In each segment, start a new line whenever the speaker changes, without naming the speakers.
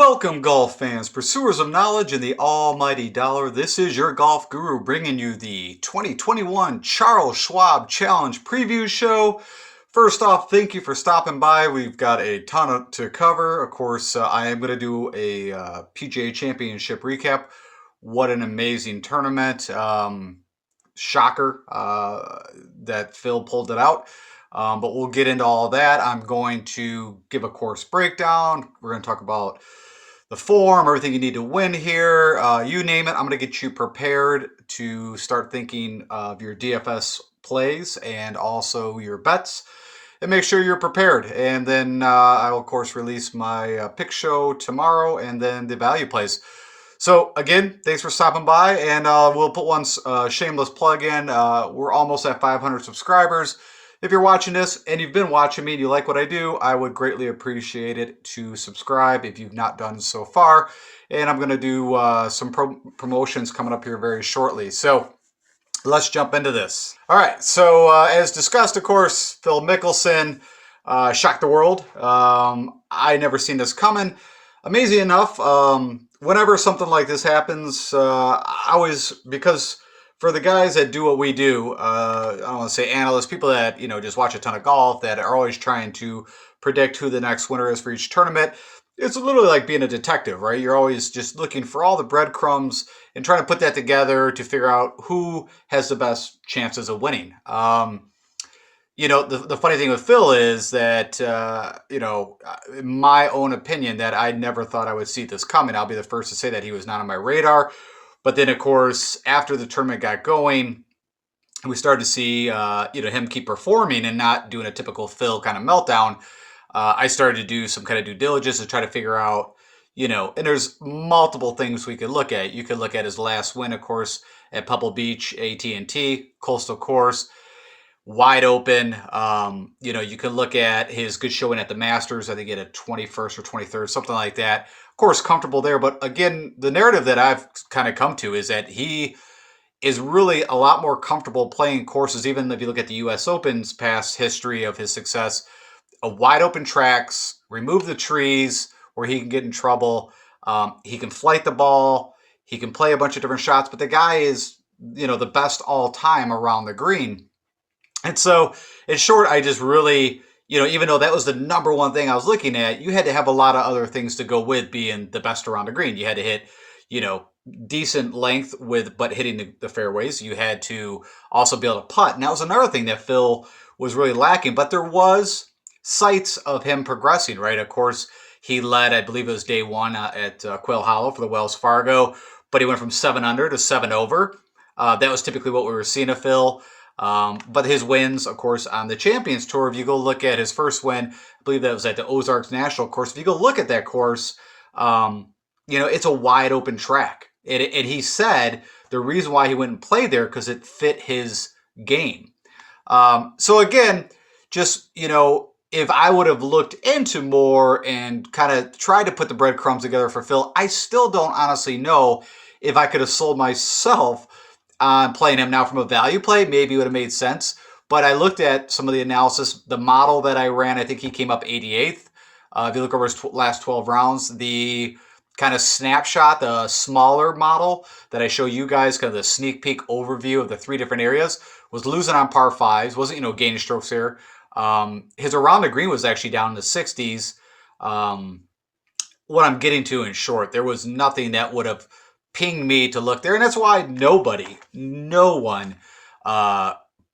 Welcome, golf fans, pursuers of knowledge and the almighty dollar. This is your golf guru bringing you the 2021 Charles Schwab Challenge Preview Show. First off, thank you for stopping by. We've got a ton to cover. Of course, I am going to do a PGA Championship recap. What an amazing tournament. Shocker that Phil pulled it out. But we'll get into all that. I'm going to give a course breakdown. We're going to talk about the form, everything you need to win here, you name it. I'm going to get you prepared to start thinking of your DFS plays and also your bets, and make sure you're prepared. And then I will, of course, release my pick show tomorrow and then the value plays. So again, thanks for stopping by, and we'll put one shameless plug in. We're almost at 500 subscribers. If you're watching this and you've been watching me and you like what I do, I would greatly appreciate it to subscribe if you've not done so far. And I'm going to do some promotions coming up here very shortly. So let's jump into this. All right. So as discussed, of course, Phil Mickelson shocked the world. I never seen this coming. Amazing enough, whenever something like this happens, I always, because for the guys that do what we do, I don't want to say analysts, people that, just watch a ton of golf, that are always trying to predict who the next winner is for each tournament. It's literally like being a detective, right? You're always just looking for all the breadcrumbs and trying to put that together to figure out who has the best chances of winning. The funny thing with Phil is that, in my own opinion, that I never thought I would see this coming. I'll be the first to say that he was not on my radar. But then, of course, after the tournament got going, we started to see, him keep performing and not doing a typical Phil kind of meltdown. I started to do some kind of due diligence to try to figure out, and there's multiple things we could look at. You could look at his last win, of course, at Pebble Beach, AT&T, Coastal Course, wide open. You can look at his good showing at the Masters. I think he had a 21st or 23rd, something like that. Of course, comfortable there. But again, the narrative that I've kind of come to is that he is really a lot more comfortable playing courses, even if you look at the U.S. Open's past history of his success, wide open tracks, remove the trees where he can get in trouble. He can flight the ball. He can play a bunch of different shots. But the guy is, the best all time around the green. And so, in short, I just really, even though that was the number one thing I was looking at, you had to have a lot of other things to go with being the best around the green. You had to hit, decent length but hitting the fairways. You had to also be able to putt. And that was another thing that Phil was really lacking. But there was sights of him progressing, right? Of course, he led, I believe it was day one at Quail Hollow for the Wells Fargo, but he went from 7 under to 7 over. That was typically what we were seeing of Phil. But his wins, of course, on the Champions Tour, if you go look at his first win, I believe that was at the Ozarks National Course. If you go look at that course, it's a wide open track. And he said the reason why he went and played there because it fit his game. So again, just, if I would have looked into more and kind of tried to put the breadcrumbs together for Phil, I still don't honestly know if I could have sold myself on playing him now from a value play. Maybe it would have made sense. But I looked at some of the analysis, the model that I ran, I think he came up 88th. If you look over his last 12 rounds, the kind of snapshot, the smaller model that I show you guys, kind of the sneak peek overview of the 3 different areas, was losing on par 5s, wasn't, gaining strokes here. His around the green was actually down in the 60s. What I'm getting to in short, there was nothing that would have pinged me to look there. And that's why no one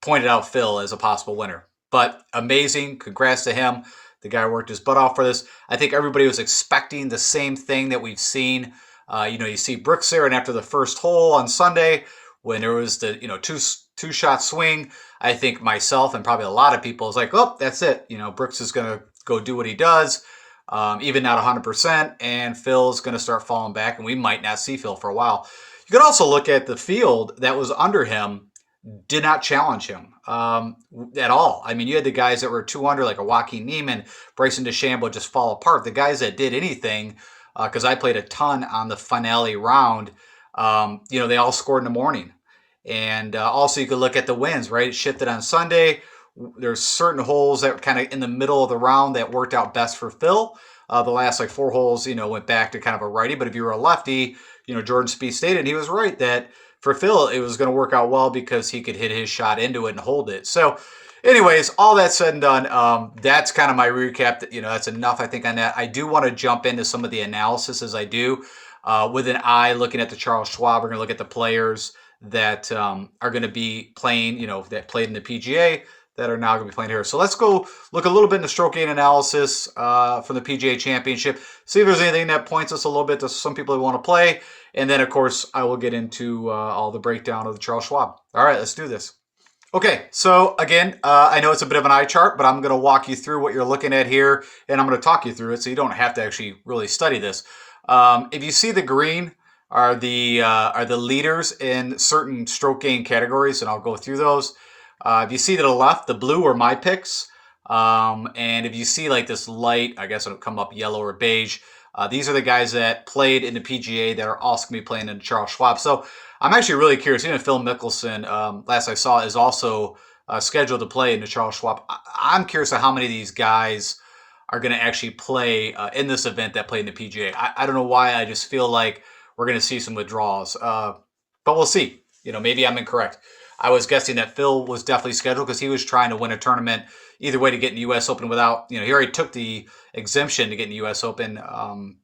pointed out Phil as a possible winner. But amazing. Congrats to him. The guy worked his butt off for this. I think everybody was expecting the same thing that we've seen. You see Brooks there, and after the first hole on Sunday, when there was the two-shot swing, I think myself and probably a lot of people is like, oh, that's it. Brooks is going to go do what he does, even not 100%, and Phil's going to start falling back, and we might not see Phil for a while. You can also look at the field that was under him, did not challenge him at all. I mean, you had the guys that were 2 under, like a Joaquin Niemann, Bryson DeChambeau, just fall apart. The guys that did anything, because I played a ton on the finale round, they all scored in the morning. And also you could look at the wins, right? It shifted on Sunday. There's certain holes that were kind of in the middle of the round that worked out best for Phil. The last like 4 holes, went back to kind of a righty. But if you were a lefty, Jordan Spieth stated, and he was right, that for Phil, it was going to work out well because he could hit his shot into it and hold it. So anyways, all that said and done, that's kind of my recap. That's enough, I think, on that. I do want to jump into some of the analysis as I do. With an eye looking at the Charles Schwab, we're going to look at the players that are going to be playing, that played in the PGA that are now going to be playing here. So let's go look a little bit in the stroke gain analysis from the PGA Championship, see if there's anything that points us a little bit to some people who want to play. And then, of course, I will get into all the breakdown of the Charles Schwab. All right, let's do this. Okay, so again, I know it's a bit of an eye chart, but I'm going to walk you through what you're looking at here, and I'm going to talk you through it so you don't have to actually really study this. If you see the green are the leaders in certain stroke gain categories, and I'll go through those. If you see to the left, the blue are my picks. And if you see like this light, I guess it'll come up yellow or beige. These are the guys that played in the PGA that are also going to be playing in Charles Schwab. So I'm actually really curious. Even Phil Mickelson, last I saw, is also scheduled to play in the Charles Schwab. I'm curious of how many of these guys are going to actually play in this event that played in the PGA. I don't know why. I just feel like we're going to see some withdrawals. But we'll see. Maybe I'm incorrect. I was guessing that Phil was definitely scheduled because he was trying to win a tournament either way to get in the U.S. Open without, he already took the exemption to get in the U.S. Open.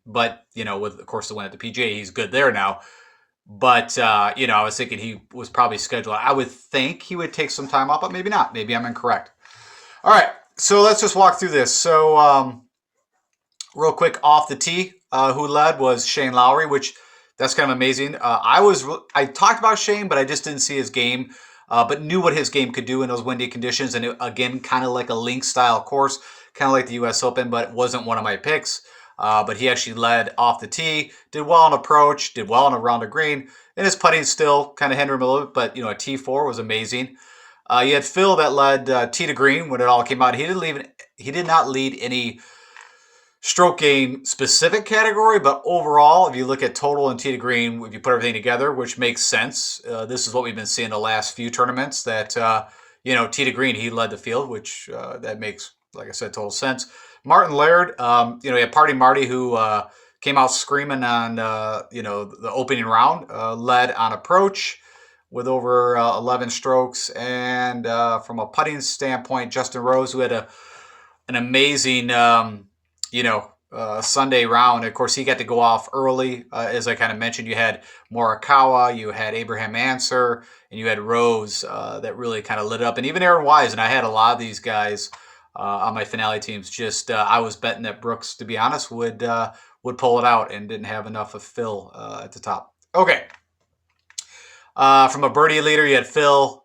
But, with, of course, the win at the PGA, he's good there now. But, I was thinking he was probably scheduled. I would think he would take some time off, but maybe not. Maybe I'm incorrect. All right. So let's just walk through this. So real quick, off the tee, who led was Shane Lowry, which that's kind of amazing. I talked about Shane, but I just didn't see his game, but knew what his game could do in those windy conditions. And again, kind of like a link style course, kind of like the U.S. Open, but it wasn't one of my picks. But he actually led off the tee, did well on approach, did well on around the green, and his putting still kind of hindered him a little bit, but a T4 was amazing. You had Phil that led tee to green when it all came out. He did not lead any stroke gain specific category, but overall, if you look at total and tee to green, if you put everything together, which makes sense, this is what we've been seeing the last few tournaments, that tee to green, he led the field, which that makes, like I said, total sense. Martin Laird, you had Party Marty, who came out screaming on the opening round, led on approach with over 11 strokes, and from a putting standpoint, Justin Rose, who had an amazing Sunday round. Of course, he got to go off early. As I kind of mentioned, you had Morikawa, you had Abraham Answer, and you had Rose that really kind of lit it up. And even Aaron Wise, and I had a lot of these guys on my finale teams. Just I was betting that Brooks, to be honest, would pull it out and didn't have enough of Phil at the top. Okay. From a birdie leader, you had Phil.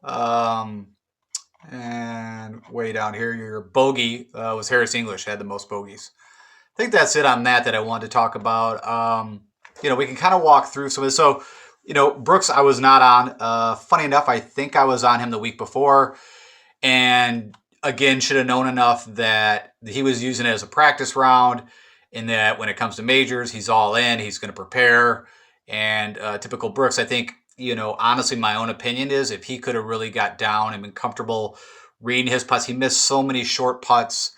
And way down here, your bogey was Harris English, had the most bogeys. I think that's it on that I wanted to talk about. We can kind of walk through some of this. So, Brooks, I was not on. Funny enough, I think I was on him the week before. And again, should have known enough that he was using it as a practice round, and that when it comes to majors, he's all in, he's going to prepare. And typical Brooks, I think, honestly, my own opinion is if he could have really got down and been comfortable reading his putts, he missed so many short putts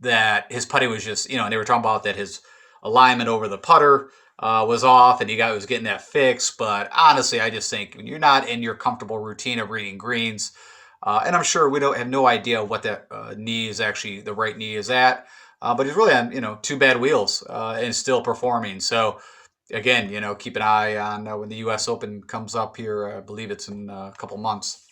that his putting was just, and they were talking about that his alignment over the putter was off and he was getting that fixed. But honestly, I just think when you're not in your comfortable routine of reading greens, and I'm sure we don't have no idea what that knee is actually, the right knee is at, but he's really on, 2 bad wheels and still performing. So again, keep an eye on when the U.S. Open comes up here. I believe it's in a couple months.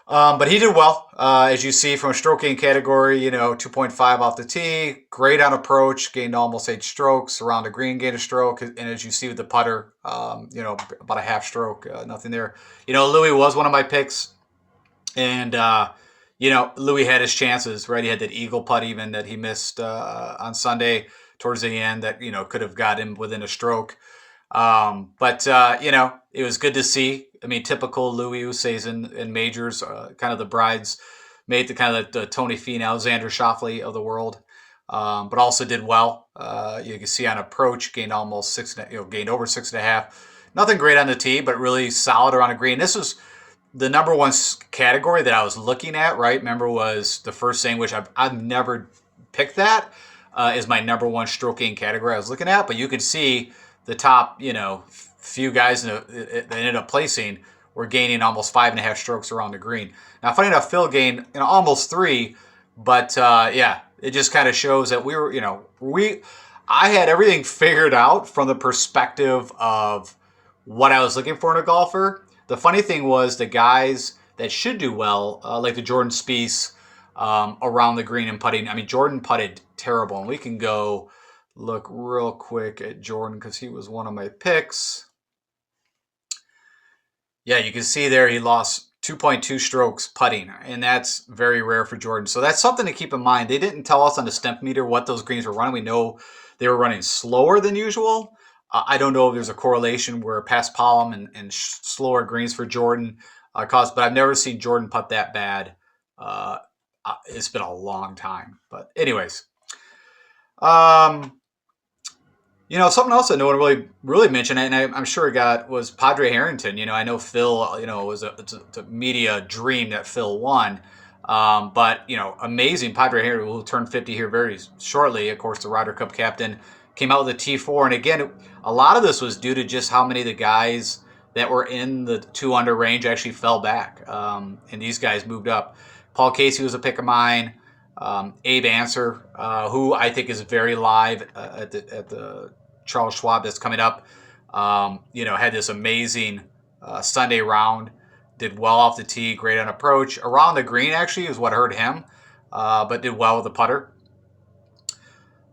But he did well, as you see from a stroke gain category, 2.5 off the tee, great on approach, gained almost 8 strokes, around the green gained a stroke, and as you see with the putter, about a half stroke, nothing there. Louis was one of my picks, and, Louis had his chances, right? He had that eagle putt even that he missed on Sunday towards the end that, could have got him within a stroke. But it was good to see. I mean, typical Louis Oosthuizen in majors, kind of the brides made the kind of the Tony Finau, Alexander Schauffele of the world, but also did well. You can see on approach, gained almost 6, gained over 6.5. Nothing great on the tee, but really solid around a green. This was the number one category that I was looking at, right? Remember, was the first thing, which I've never picked that. is my number one stroke gain category I was looking at. But you could see the top, few guys that ended up placing were gaining almost 5.5 strokes around the green. Now, funny enough, Phil gained almost 3, but yeah, it just kind of shows that I had everything figured out from the perspective of what I was looking for in a golfer. The funny thing was the guys that should do well, like the Jordan Spieth, around the green and putting. I mean, Jordan putted terrible, and we can go look real quick at Jordan because he was one of my picks. Yeah, you can see there he lost 2.2 strokes putting, and that's very rare for Jordan. So that's something to keep in mind. They didn't tell us on the stemp meter what those greens were running. We know they were running slower than usual. I don't know if there's a correlation where paspalum and slower greens for Jordan caused, but I've never seen Jordan putt that bad. It's been a long time. But anyways, something else that no one really mentioned, and I'm sure it was Padre Harrington. I know Phil, it was a media dream that Phil won. But, amazing. Padre Harrington will turn 50 here very shortly. Of course, the Ryder Cup captain came out with a T4. And again, a lot of this was due to just how many of the guys that were in the 2-under range actually fell back. And these guys moved up. Paul Casey was a pick of mine. Abe Answer, who I think is very live at the Charles Schwab that's coming up, had this amazing Sunday round, did well off the tee, great on approach. Around the green, actually, is what hurt him, but did well with the putter.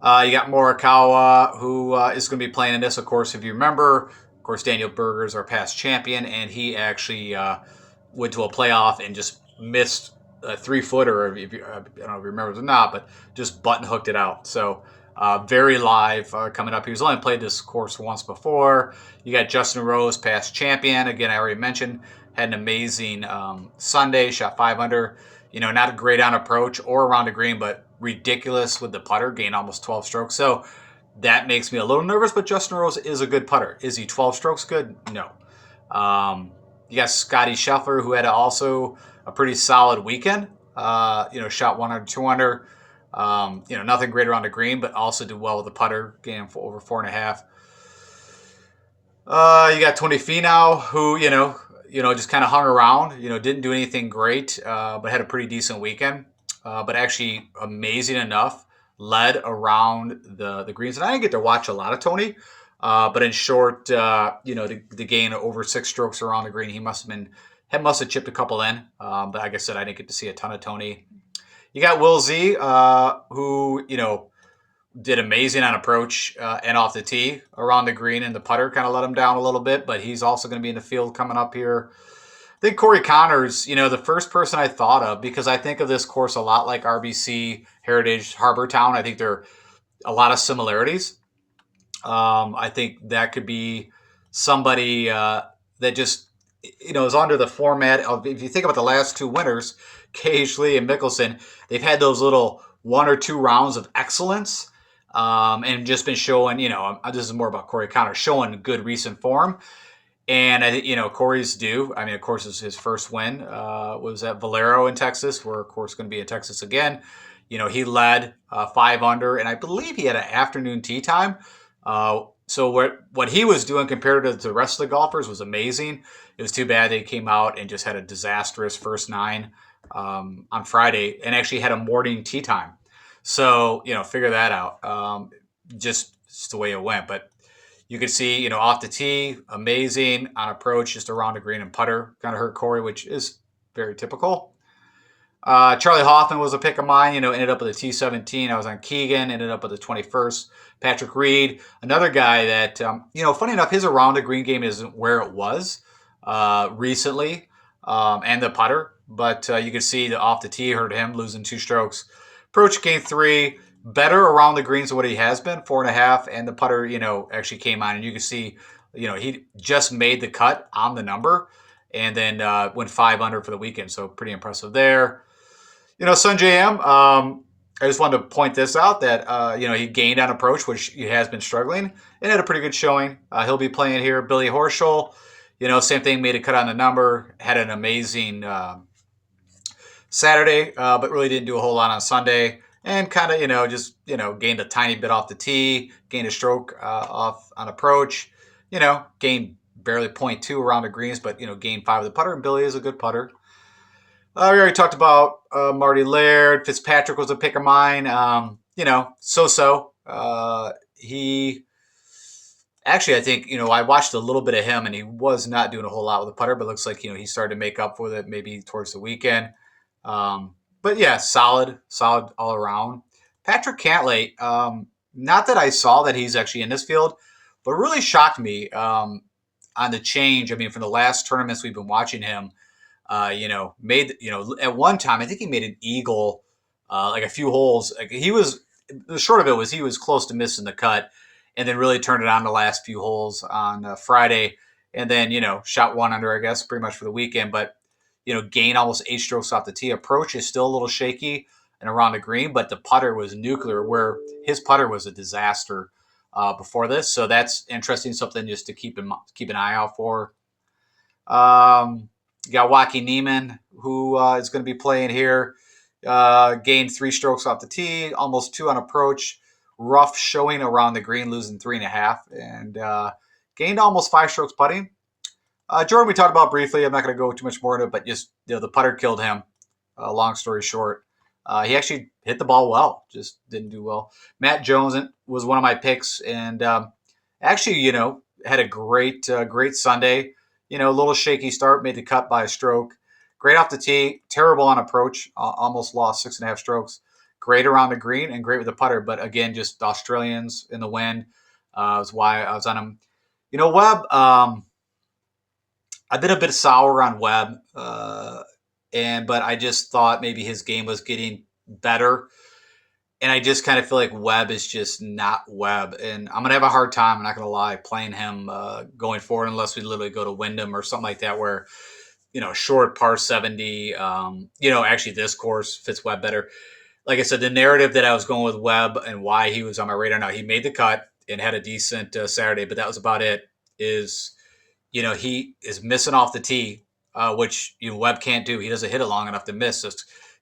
You got Morikawa, who is going to be playing in this, of course, if you remember. Of course, Daniel Berger is our past champion, and he actually went to a playoff and just missed a 3-footer. I don't know if you remember it or not, but just button hooked it out. So very live coming up. He's only played this course once before. You got Justin Rose, past champion. Again, I already mentioned, had an amazing Sunday, shot 5 under. Not a great on approach or around the green, but ridiculous with the putter, gained almost 12 strokes. So that makes me a little nervous, but Justin Rose is a good putter. Is he 12 strokes good? No. You got Scotty Scheffler, who had also a pretty solid weekend. Shot 1 under, 2 under. Nothing great around the green, but also did well with the putter, gaining over 4.5. You got Tony Finau, who just kind of hung around. Didn't do anything great, but had a pretty decent weekend. But actually amazing enough, led around the greens. And I didn't get to watch a lot of Tony, but in short, the gain over 6 strokes around the green, he must have chipped a couple in. But like I said, I didn't get to see a ton of Tony. You got Will Z, who, did amazing on approach and off the tee around the green, and the putter kind of let him down a little bit, but he's also going to be in the field coming up here. I think Corey Connors, the first person I thought of, because I think of this course a lot like RBC, Heritage, Harbor Town. I think there are a lot of similarities. I think that could be somebody that just, is under the format of, if you think about the last 2 winners, Cage Lee and Mickelson, they've had those little 1 or 2 rounds of excellence, and just been showing, this is more about Corey Connors, showing good recent form. And I think, Corey's due. I mean, of course, his first win was at Valero in Texas. We're, of course, going to be in Texas again. He led 5 under, and I believe he had an afternoon tee time. So what he was doing compared to the rest of the golfers was amazing. It was too bad they came out and just had a disastrous first 9 on Friday, and actually had a morning tee time. So, figure that out. Just the way it went. But you could see, off the tee, amazing. On approach, just around the green and putter kind of hurt Corey, which is very typical. Charlie Hoffman was a pick of mine, ended up with a T17. I was on Keegan, ended up with the 21st. Patrick Reed, another guy that, funny enough, his around the green game isn't where it was recently, and the putter. But you could see the off the tee hurt him, losing 2 strokes. Approach gained 3, better around the greens than what he has been, 4.5, and the putter, actually came on, and you can see, he just made the cut on the number, and then went 5 under for the weekend, so pretty impressive there. Sungjae M, I just wanted to point this out that, he gained on approach, which he has been struggling, and had a pretty good showing. He'll be playing here. Billy Horschel, same thing, made a cut on the number, had an amazing Saturday, but really didn't do a whole lot on Sunday. and kind of, just, gained a tiny bit off the tee, gained a stroke off on approach, gained barely zero point 0.2 around the greens, but, gained 5 with the putter, and Billy is a good putter. We already talked about Marty Laird. Fitzpatrick was a pick of mine. So-so. He actually, I think, I watched a little bit of him, and he was not doing a whole lot with the putter, but it looks like, he started to make up for it maybe towards the weekend. But yeah, solid all around. Patrick Cantlay, not that I saw that he's actually in this field, but really shocked me on the change. I mean, from the last tournaments we've been watching him, made, at one time, I think he made an eagle, like a few holes. Like the short of it was he was close to missing the cut, and then really turned it on the last few holes on Friday, and then, shot one under, I guess, pretty much for the weekend, but, gained almost 8 strokes off the tee. Approach is still a little shaky and around the green, but the putter was nuclear, where his putter was a disaster before this. So that's interesting, something just to keep an eye out for. You got Joaquin Niemann, who is going to be playing here. Gained 3 strokes off the tee, almost 2 on approach. Rough showing around the green, losing 3.5, and gained almost 5 strokes putting. Jordan, we talked about briefly. I'm not going to go too much more into it, but just, the putter killed him. Long story short, he actually hit the ball well, just didn't do well. Matt Jones was one of my picks, and actually, had a great Sunday. A little shaky start, made the cut by a stroke. Great off the tee, terrible on approach, almost lost 6.5 strokes. Great around the green and great with the putter, but again, just the Australians in the wind was why I was on him. Webb, I've been a bit sour on Webb, but I just thought maybe his game was getting better, and I just kind of feel like Webb is just not Webb, and I'm gonna have a hard time. I'm not gonna lie, playing him going forward unless we literally go to Wyndham or something like that, where short par 70. Actually, this course fits Webb better. Like I said, the narrative that I was going with Webb and why he was on my radar. Now, he made the cut and had a decent Saturday, but that was about it. He is missing off the tee, which Webb can't do. He doesn't hit it long enough to miss. So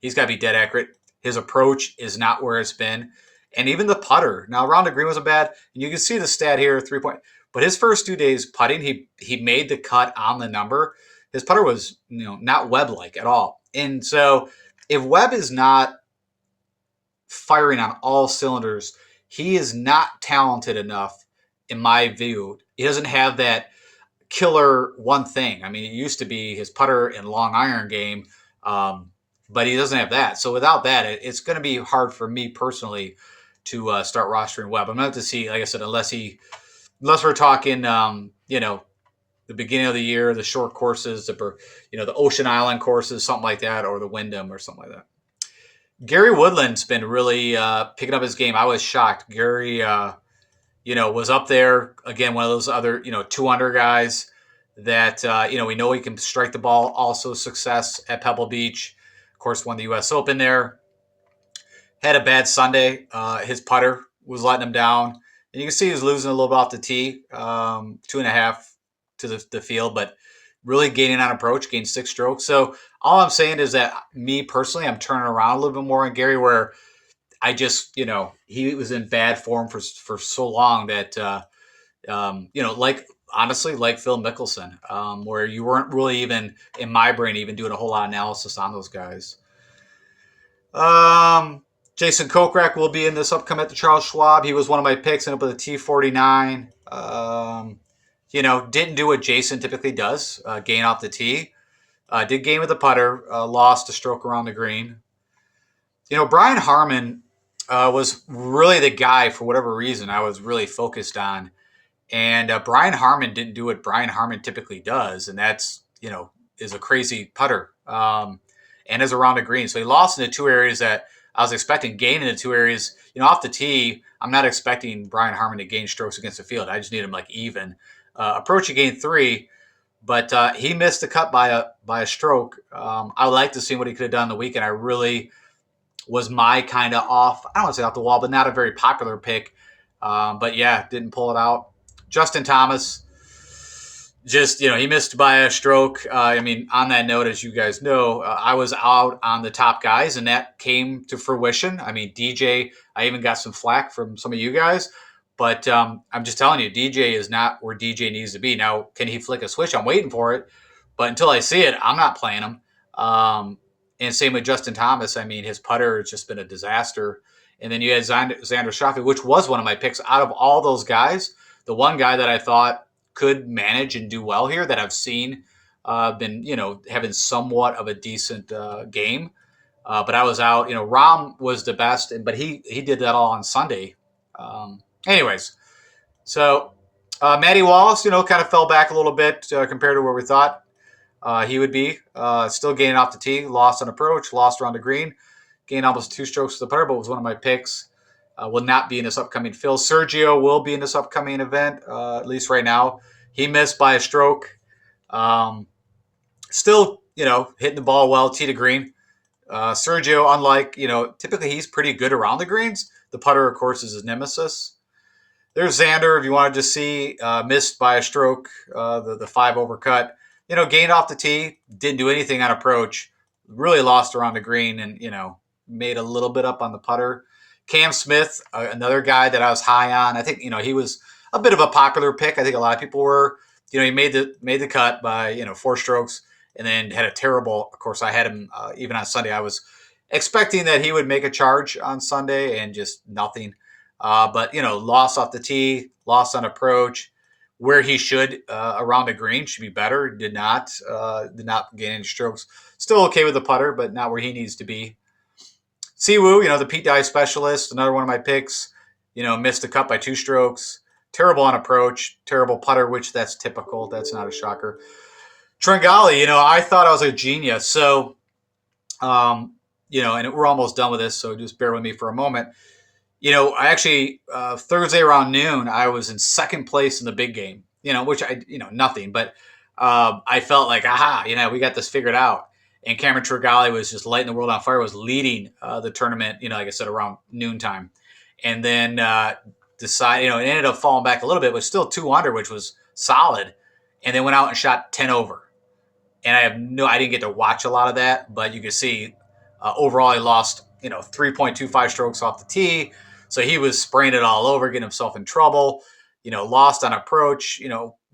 he's got to be dead accurate. His approach is not where it's been. And even the putter. Now, around the green wasn't bad. And you can see the stat here, 3-point. But his first 2 days putting, he made the cut on the number. His putter was, not Webb-like at all. And so if Webb is not firing on all cylinders, he is not talented enough, in my view. He doesn't have that killer one thing. I mean, it used to be his putter and long iron game, but he doesn't have that. So without that, it's going to be hard for me personally to start rostering Webb. I'm going to have to see, like I said, unless we're talking, the beginning of the year, the short courses, the Ocean Island courses, something like that, or the Wyndham or something like that. Gary Woodland's been really picking up his game. I was shocked. Gary, was up there again, one of those other, 2-under guys that, we know he can strike the ball. Also success at Pebble Beach. Of course, won the U.S. Open there. Had a bad Sunday. His putter was letting him down. And you can see he was losing a little bit off the tee, 2.5 to the field, but really gaining on approach, gained 6 strokes. So all I'm saying is that me personally, I'm turning around a little bit more on Gary, where I just, he was in bad form for so long that, honestly, like Phil Mickelson, where you weren't really even, in my brain, even doing a whole lot of analysis on those guys. Jason Kokrak will be in this upcoming at the Charles Schwab. He was one of my picks, ended up with a T49. Didn't do what Jason typically does, gain off the tee. Did gain with the putter, lost a stroke around the green. Brian Harman was really the guy, for whatever reason, I was really focused on. And Brian Harman didn't do what Brian Harman typically does, and that's, is a crazy putter and is around the green. So he lost in the 2 areas that I was expecting, gain in the 2 areas. Off the tee, I'm not expecting Brian Harman to gain strokes against the field. I just need him even. Approach, he gained 3, but he missed the cut by a stroke. I would like to see what he could have done the weekend. I really was my kind of off, I don't want to say off the wall, but not a very popular pick. But yeah, didn't pull it out. Justin Thomas, just, he missed by a stroke. I mean, on that note, as you guys know, I was out on the top guys, and that came to fruition. I mean, DJ, I even got some flack from some of you guys, but I'm just telling you, DJ is not where DJ needs to be. Now, can he flick a switch? I'm waiting for it, but until I see it, I'm not playing him. And same with Justin Thomas. I mean, his putter has just been a disaster. And then you had Xander Schauffele, which was one of my picks out of all those guys. The one guy that I thought could manage and do well here that I've seen been, having somewhat of a decent game. But I was out. Rahm was the best, but he did that all on Sunday. Anyways, so Matty Wallace, kind of fell back a little bit compared to where we thought he would be. Still gaining off the tee, lost on approach, lost around the green, gained almost 2 strokes to the putter, but was one of my picks. Will not be in this upcoming field. Sergio will be in this upcoming event, at least right now. He missed by a stroke. Still, hitting the ball well, tee to green. Sergio, unlike, typically he's pretty good around the greens. The putter, of course, is his nemesis. There's Xander, if you wanted to see, missed by a stroke, the 5 over cut. Gained off the tee, didn't do anything on approach, really lost around the green, and, made a little bit up on the putter. Cam Smith, another guy that I was high on. I think, he was a bit of a popular pick. I think a lot of people were. He made the cut by, 4 strokes and then had a terrible, of course, I had him even on Sunday. I was expecting that he would make a charge on Sunday and just nothing. But, lost off the tee, lost on approach. Where he should around the green should be better. Did not gain any strokes. Still okay with the putter, but not where he needs to be. Siwoo, the Pete Dye specialist, another one of my picks, missed the cut by 2 strokes. Terrible on approach, terrible putter, which that's typical. That's not a shocker. Tringali, I thought I was a genius. So, and we're almost done with this, so just bear with me for a moment. I actually, Thursday around noon, I was in second place in the big game, which nothing, but I felt like, aha, we got this figured out. And Cameron Tringali was just lighting the world on fire, was leading the tournament, like I said, around noontime. And then decided, it ended up falling back a little bit, but still 2 under, which was solid. And then went out and shot 10 over. And I didn't get to watch a lot of that, but you can see overall he lost, 3.25 strokes off the tee. So he was spraying it all over, getting himself in trouble, lost on approach,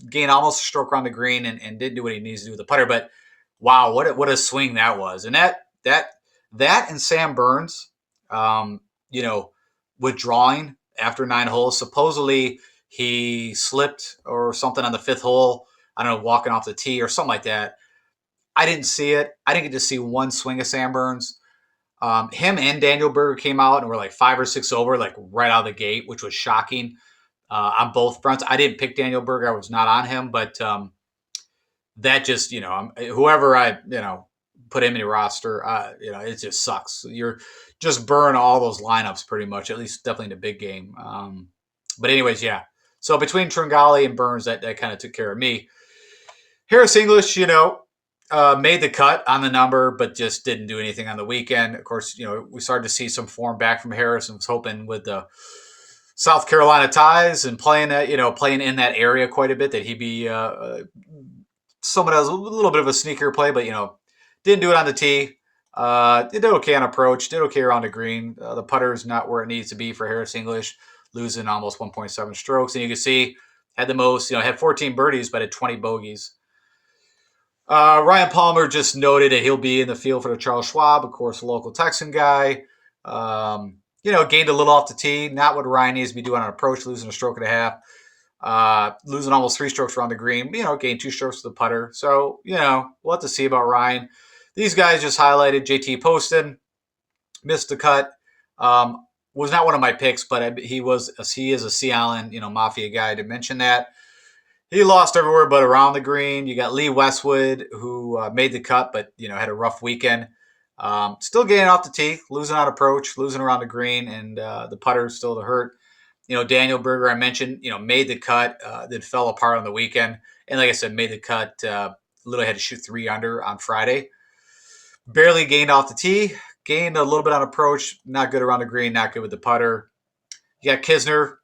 gained almost a stroke around the green and didn't do what he needs to do with the putter. But wow, what a swing that was. And that and Sam Burns, withdrawing after 9 holes. Supposedly he slipped or something on the 5th hole. I don't know, walking off the tee or something like that. I didn't see it. I didn't get to see one swing of Sam Burns. Him and Daniel Berger came out and were like 5 or 6 over, like right out of the gate, which was shocking on both fronts. I didn't pick Daniel Berger. I was not on him, but that just, whoever I, put him in your roster, it just sucks. You're just burn all those lineups pretty much, at least definitely in the big game. But anyways, yeah. So between Tringali and Burns, that kind of took care of me. Harris English, made the cut on the number, but just didn't do anything on the weekend. Of course, we started to see some form back from Harris, and was hoping with the South Carolina ties and playing in that area quite a bit that he'd be someone else, a little bit of a sneaker play, but didn't do it on the tee. Did okay on approach, did okay around the green. The putter is not where it needs to be for Harris English, losing almost 1.7 strokes. And you can see had the most, had 14 birdies, but had 20 bogeys. Ryan Palmer just noted that he'll be in the field for the Charles Schwab, of course, a local Texan guy. Gained a little off the tee, not what Ryan needs to be doing on approach, losing a stroke and a half, losing almost 3 strokes around the green, gained 2 strokes to the putter. So, we'll have to see about Ryan. These guys just highlighted. JT Poston, missed the cut. Was not one of my picks, but he is a Sea Island, Mafia guy. To mention that. He lost everywhere but around the green. You got Lee Westwood, who made the cut, but had a rough weekend. Still getting off the tee, losing on approach, losing around the green, and the putter still to hurt. Daniel Berger, I mentioned, made the cut, then fell apart on the weekend. And like I said, made the cut. Literally had to shoot 3 under on Friday. Barely gained off the tee, gained a little bit on approach, not good around the green, not good with the putter. You got Kisner,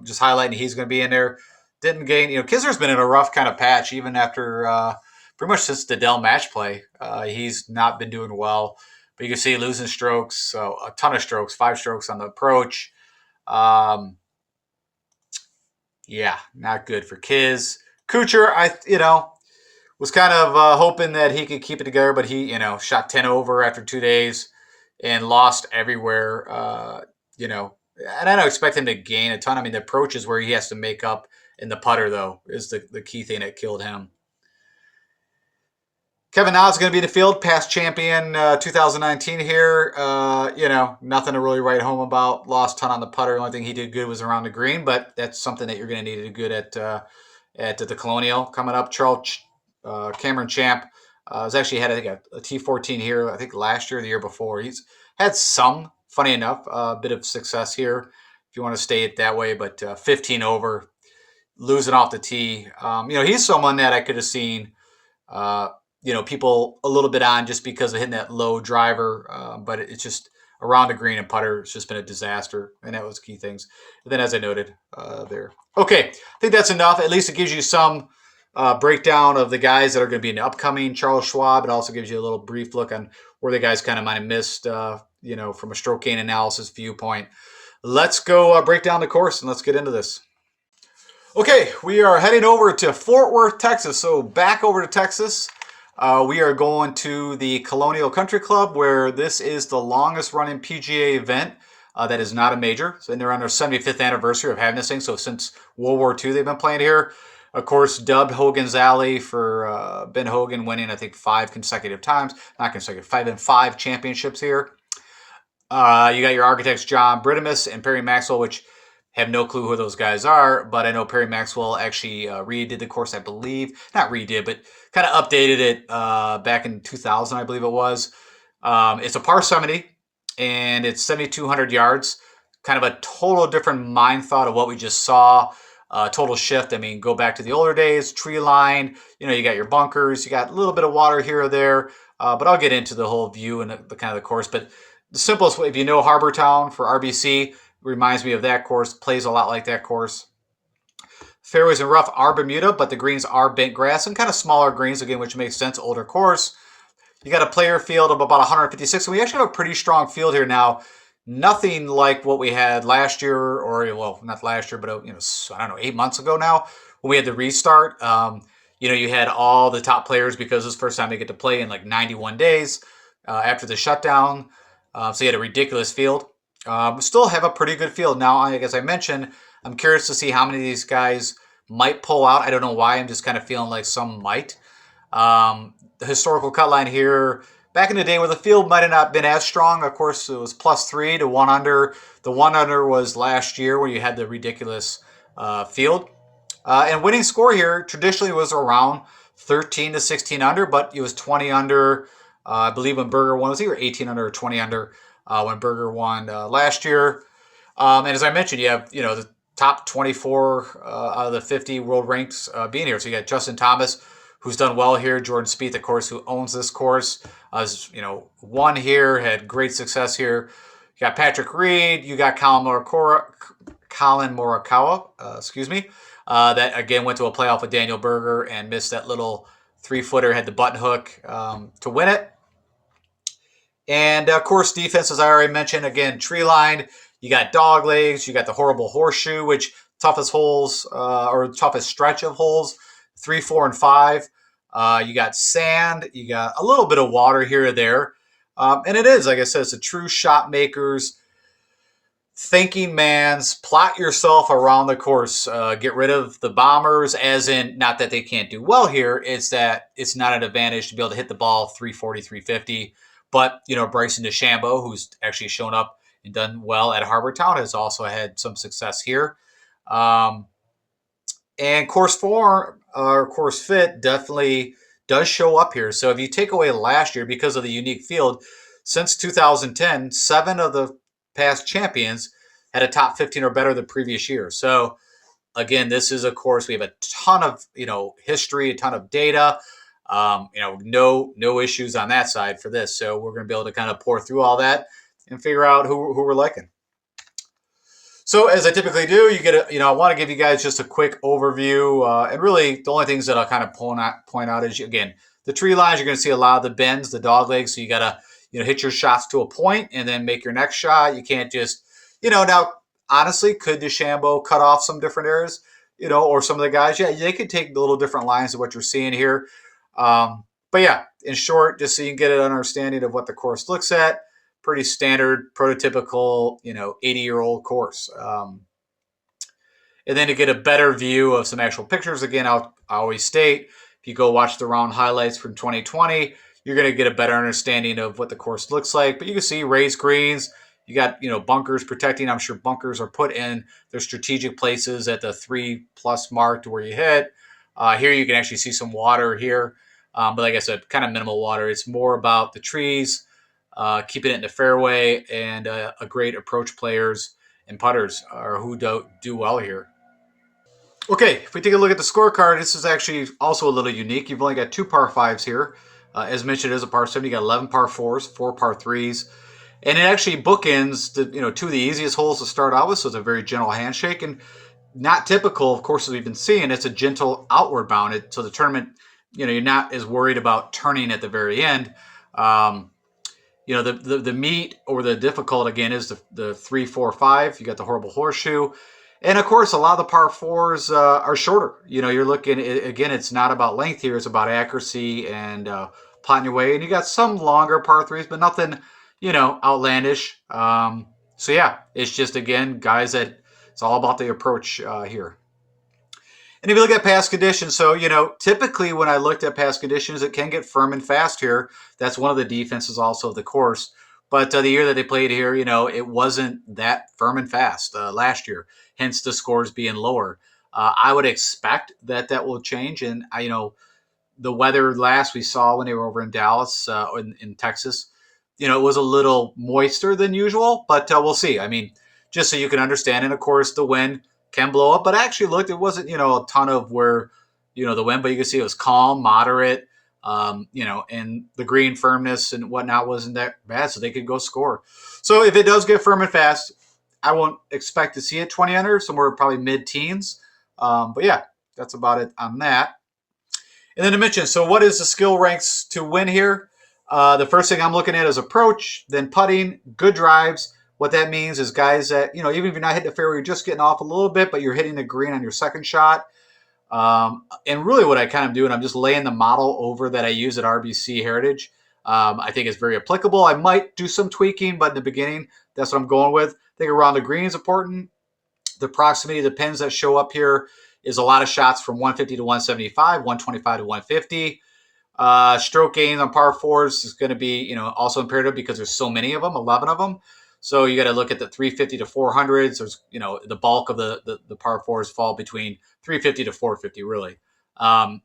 just highlighting he's going to be in there. didn't gain. Kisner's been in a rough kind of patch even after pretty much since the Dell match play. He's not been doing well, but you can see losing strokes, so a ton of strokes, 5 strokes on the approach. Yeah, not good for Kiz. Kuchar, was kind of hoping that he could keep it together, but he, shot 10 over after 2 days and lost everywhere. And I don't expect him to gain a ton. I mean, the approach is where he has to make up, and the putter, though, is the key thing that killed him. Kevin Na is going to be in the field, past champion 2019 here. Nothing to really write home about. Lost a ton on the putter. The only thing he did good was around the green, but that's something that you're going to need to do good at the Colonial coming up. Charles Cameron Champ has actually had, I think, a T14 here, I think last year or the year before. He's had some, funny enough, a bit of success here if you want to stay it that way, but 15 over, losing off the tee. He's someone that I could have seen people a little bit on just because of hitting that low driver, but it's just around the green and putter. It's just been a disaster, and that was key things. And then, as I noted there. Okay, I think that's enough. At least it gives you some breakdown of the guys that are going to be in the upcoming Charles Schwab. It also gives you a little brief look on where the guys kind of might have missed, from a stroke gain analysis viewpoint. Let's go break down the course, and let's get into this. Okay, we are heading over to Fort Worth, Texas. So back over to Texas. We are going to the Colonial Country Club, where this is the longest running PGA event that is not a major. So they're on their 75th anniversary of having this thing. So since World War II, they've been playing here. Of course, dubbed Hogan's Alley for Ben Hogan winning, I think, 5 consecutive times. Not consecutive, 5 and 5 championships here. You got your architects, John Bridamus and Perry Maxwell, which have no clue who those guys are, but I know Perry Maxwell actually redid the course, I believe. Not redid, but kind of updated it back in 2000, I believe it was. It's a par 70, and it's 7,200 yards. Kind of a total different mind thought of what we just saw. Total shift. I mean, go back to the older days, tree line. You got your bunkers. You got a little bit of water here or there. But I'll get into the whole view and the kind of the course. But the simplest way, if you know Harbor Town for RBC, reminds me of that course, plays a lot like that course. Fairways and rough are Bermuda, but the greens are bent grass and kind of smaller greens, again, which makes sense, older course. You got a player field of about 156, and we actually have a pretty strong field here now. Nothing like what we had last year, or, well, not last year, but, 8 months ago now, when we had the restart. You had all the top players because it's the first time they get to play in like 91 days after the shutdown. So you had a ridiculous field. We still have a pretty good field now. As I mentioned, I'm curious to see how many of these guys might pull out. I don't know why. I'm just kind of feeling like some might. The historical cut line here, back in the day where the field might have not been as strong, of course, it was +3 to 1 under. The 1 under was last year where you had the ridiculous field. And winning score here traditionally was around 13 to 16 under, but it was 20 under. I believe when Berger won, it was either 18 under or 20 under. When Berger won last year. And as I mentioned, you have, the top 24 out of the 50 world ranks being here. So you got Justin Thomas, who's done well here. Jordan Spieth, of course, who owns this course. Won here, had great success here. You got Patrick Reed. You got Colin Morikawa, that, again, went to a playoff with Daniel Berger and missed that little 3-footer, had the button hook to win it. And, of course, defense, as I already mentioned, again, tree line. You got dog legs. You got the horrible horseshoe, which toughest holes or toughest stretch of holes, 3, 4, and 5. You got sand. You got a little bit of water here or there. And it is, like I said, it's a true shot maker's thinking man's plot yourself around the course. Get rid of the bombers, as in, not that they can't do well here. It's that it's not an advantage to be able to hit the ball 340, 350. But, Bryson DeChambeau, who's actually shown up and done well at Harbor Town, has also had some success here. And course form or course fit definitely does show up here. So if you take away last year, because of the unique field, since 2010, 7 of the past champions had a top 15 or better the previous year. So, again, this is a course. We have a ton of, history, a ton of data. No issues on that side for this. So we're going to be able to kind of pour through all that and figure out who we're liking. So as I typically do, you get I want to give you guys just a quick overview, and really the only things that I'll kind of point out is again the tree lines. You're going to see a lot of the bends, the dog legs. So you got to hit your shots to a point and then make your next shot. You can't just now honestly, could DeChambeau cut off some different areas, or some of the guys? Yeah, they could take the little different lines of what you're seeing here. But yeah, in short, just so you can get an understanding of what the course looks at. Pretty standard, prototypical, 80-year-old course. And then to get a better view of some actual pictures, again, I always state, if you go watch the round highlights from 2020, you're going to get a better understanding of what the course looks like. But you can see raised greens. You got, bunkers protecting. I'm sure bunkers are put in their strategic places at the 3+ mark to where you hit. Here you can actually see some water here. But like I said, kind of minimal water. It's more about the trees, keeping it in the fairway, and a great approach players and putters are who do well here. Okay, if we take a look at the scorecard, this is actually also a little unique. You've only got 2 par 5s here. As mentioned, it is a par 7. You got 11 par 4s, 4 par 3s. And it actually bookends the, 2 of the easiest holes to start out with, so it's a very gentle handshake. And not typical, of course, as we've been seeing, it's a gentle outward bound. So the tournament, you're not as worried about turning at the very end. The meat or the difficult, again, is the 3, 4, 5. You got the horrible horseshoe. And of course, a lot of the par 4s are shorter. You're looking, again, it's not about length here. It's about accuracy and plotting your way. And you got some longer par 3s, but nothing, outlandish. So yeah, it's just, again, guys that it's all about the approach here. And if you look at past conditions, so, typically when I looked at past conditions, it can get firm and fast here. That's one of the defenses also of the course. But the year that they played here, it wasn't that firm and fast last year, hence the scores being lower. I would expect that will change. And, the weather last we saw when they were over in Dallas, in Texas, it was a little moister than usual, but we'll see. I mean, just so you can understand, and of course, the wind can blow up, but I actually looked, it wasn't, a ton of where, the wind, but you can see it was calm, moderate, and the green firmness and whatnot wasn't that bad, so they could go score. So if it does get firm and fast, I won't expect to see it 20 under, somewhere probably mid-teens. But yeah, that's about it on that. And then to mention, so what is the skill ranks to win here? The first thing I'm looking at is approach, then putting, good drives. What that means is guys that, even if you're not hitting the fairway, you're just getting off a little bit, but you're hitting the green on your second shot. And really what I kind of do, and I'm just laying the model over that I use at RBC Heritage. I think it's very applicable. I might do some tweaking, but in the beginning, that's what I'm going with. I think around the green is important. The proximity of the pins that show up here is a lot of shots from 150 to 175, 125 to 150. Stroke gains on par 4s is going to be, also imperative because there's so many of them, 11 of them. So you got to look at the 350 to 400s. There's, the bulk of the par 4s fall between 350 to 450, really. And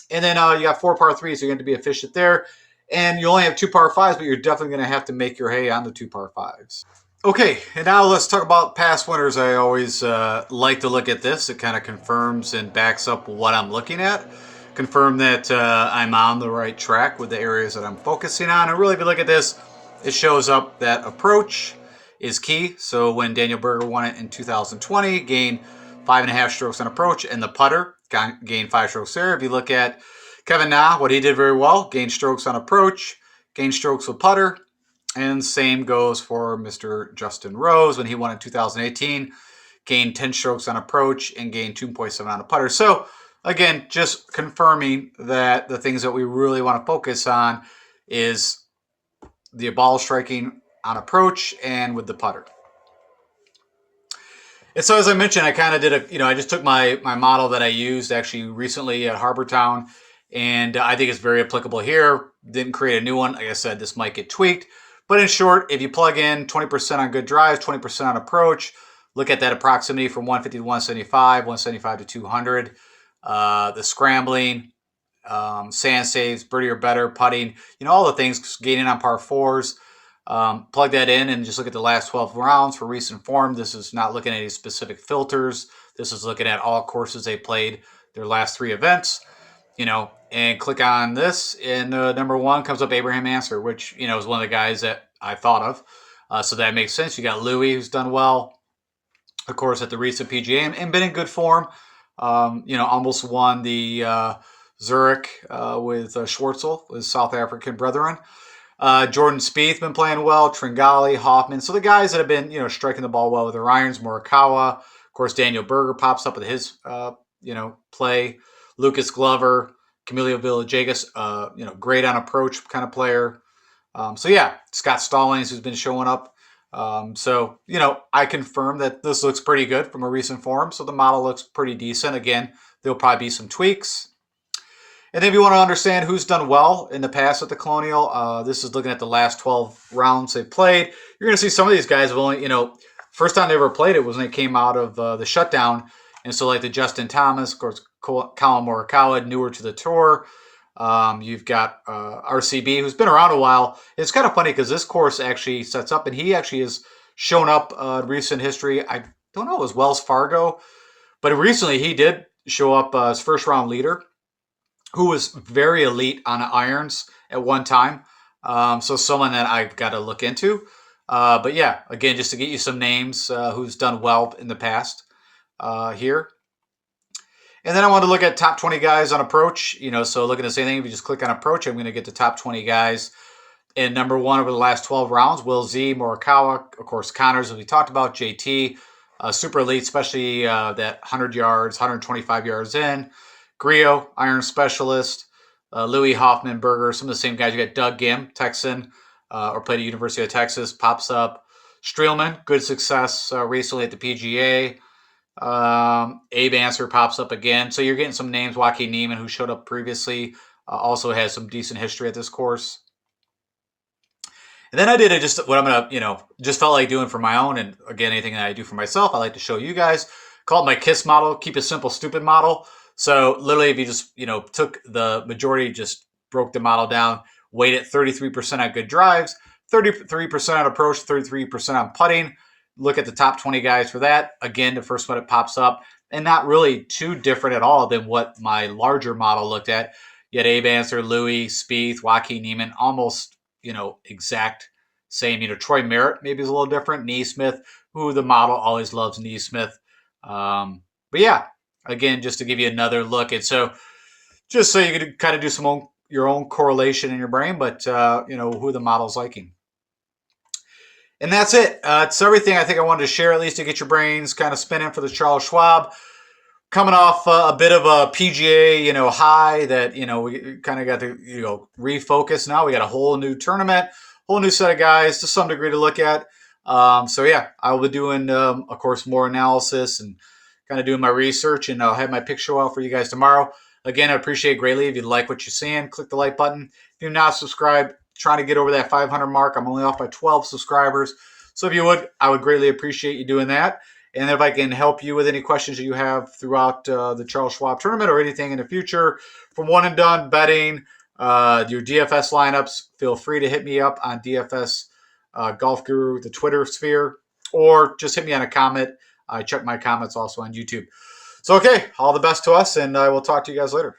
then you got 4 par 3s, so you're going to be efficient there. And you only have 2 par 5s, but you're definitely going to have to make your hay on the 2 par 5s. Okay, and now let's talk about past winners. I always like to look at this. It kind of confirms and backs up what I'm looking at. Confirm that I'm on the right track with the areas that I'm focusing on. And really, if you look at this, it shows up that approach is key. So when Daniel Berger won it in 2020, gained 5.5 strokes on approach, and the putter gained 5 strokes there. If you look at Kevin Na, what he did very well, gained strokes on approach, gained strokes with putter. And same goes for Mr. Justin Rose when he won in 2018, gained 10 strokes on approach and gained 2.7 on a putter. So again, just confirming that the things that we really want to focus on is the ball striking on approach and with the putter. And so as I mentioned, I kind of did I just took my model that I used actually recently at Harbor Town, and I think it's very applicable here. Didn't create a new one. Like I said, this might get tweaked. But in short, if you plug in 20% on good drives, 20% on approach, look at that approximity from 150 to 175, 175 to 200. The scrambling, sand saves, birdie or better, putting, all the things, gaining on par 4s. Plug that in and just look at the last 12 rounds for recent form. This is not looking at any specific filters. This is looking at all courses they played their last 3 events, and click on this, and number 1 comes up Abraham Ancer, which, is one of the guys that I thought of. So that makes sense. You got Louis, who's done well. of course, at the recent PGA and been in good form. Almost won the Zurich with Schwartzel, his South African brethren. Jordan Spieth been playing well. Tringali, Hoffman. So the guys that have been, striking the ball well with their irons. Morikawa. Of course, Daniel Berger pops up with his, play. Lucas Glover, Camilo Villegas, great on approach kind of player. Scott Stallings, who's been showing up. I confirm that this looks pretty good from a recent form. So the model looks pretty decent. Again, there'll probably be some tweaks. And then if you want to understand who's done well in the past at the Colonial, this is looking at the last 12 rounds they've played. You're going to see some of these guys have only, first time they ever played it was when they came out of the shutdown. And so like the Justin Thomas, of course, Colin Morikawa, newer to the tour. You've got RCB, who's been around a while. It's kind of funny because this course actually sets up, and he actually has shown up in recent history. I don't know, it was Wells Fargo. But recently he did show up as first round leader, who was very elite on irons at one time. So someone that I've got to look into. Again, just to get you some names who's done well in the past here. And then I want to look at top 20 guys on approach. So looking at the same thing, if you just click on approach, I'm going to get the top 20 guys. And number one over the last 12 rounds, Will Z, Morikawa, of course, Connors, as we talked about, JT, super elite, especially that 100 yards, 125 yards in. Griot, iron specialist, Louis Hoffman, Berger, some of the same guys. You got Doug Gim, Texan, or played at University of Texas, pops up. Streelman, good success recently at the PGA. Abe Answer pops up again. So you're getting some names. Joaquin Niemann, who showed up previously, also has some decent history at this course. And then I did what I'm going to, just felt like doing for my own. And again, anything that I do for myself, I like to show you guys. Call it my KISS model, keep it simple, stupid model. So literally, if you just, took the majority, just broke the model down, weighted 33% on good drives, 33% on approach, 33% on putting. Look at the top 20 guys for that. Again, the first one it pops up, and not really too different at all than what my larger model looked at. Yet Abe Answer, Louis, Spieth, Joaquin Niemann, almost, exact same. Troy Merritt maybe is a little different. Neesmith, who the model always loves Neesmith. Again, just to give you another look. And so just so you can kind of do your own correlation in your brain, but, who the model's liking. And that's it. It's everything I think I wanted to share, at least to get your brains kind of spinning for the Charles Schwab. Coming off a bit of a PGA, high that, we kind of got to, refocus now. We got a whole new tournament, whole new set of guys to some degree to look at. I will be doing, of course, more analysis and kind of doing my research, and I'll have my pick show out for you guys tomorrow. Again, I appreciate it greatly if you like what you're seeing. Click the like button. If you're not subscribed, trying to get over that 500 mark. I'm only off by 12 subscribers. So if you would, I would greatly appreciate you doing that. And if I can help you with any questions that you have throughout the Charles Schwab tournament or anything in the future, from one and done betting, your DFS lineups, feel free to hit me up on DFS Golf Guru, the Twitter sphere, or just hit me on a comment. I check my comments also on YouTube. So, okay, all the best to us, and I will talk to you guys later.